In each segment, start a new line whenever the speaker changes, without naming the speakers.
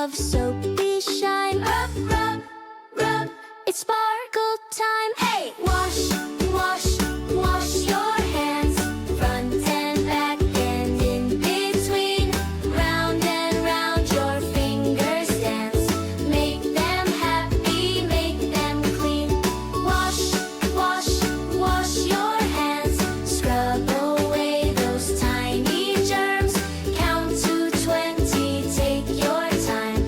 of soapy shine.
Rub, rub, rub.
It's sparkle time.
Hey!
Wash, wash, wash your hands, front and back and in between. Round and round your fingers dance. Make them happy, make them clean. Wash, wash, wash your hands. Scrub away those tiny germs. Count to 20, take your time.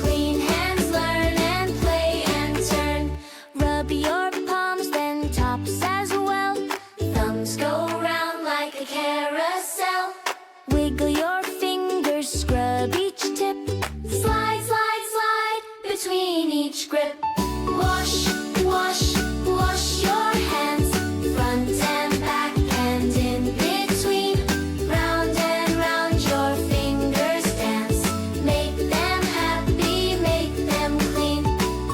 Clean hands, learn and play and turn. Rub your palms, then tops as well. Thumbs go round like a carousel. Wiggle your fingers, scrub each tip. Slide, slide, slide between each grip. Wash, wash, wash your hands, front and back and in between. Round and round your fingers dance. Make them happy, make them clean.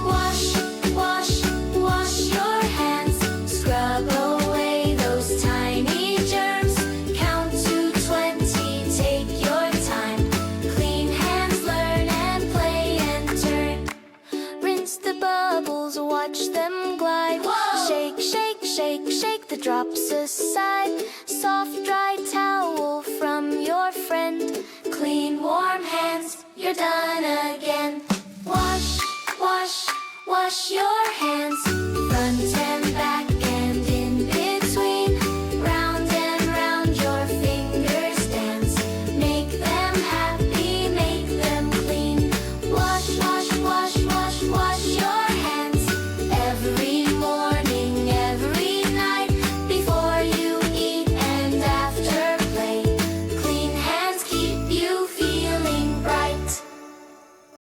Wash, wash, wash your hands. Scrub away those tiny germs. Count to 20, take your time. Clean hands, learn and play and turn. Rinse the bubbles, watch them glide.
Whoa!
Shake, shake, shake, shake the drops aside. Soft, dry towel from your friend. Clean, warm hands, you're done again. Wash, wash, wash your hands, front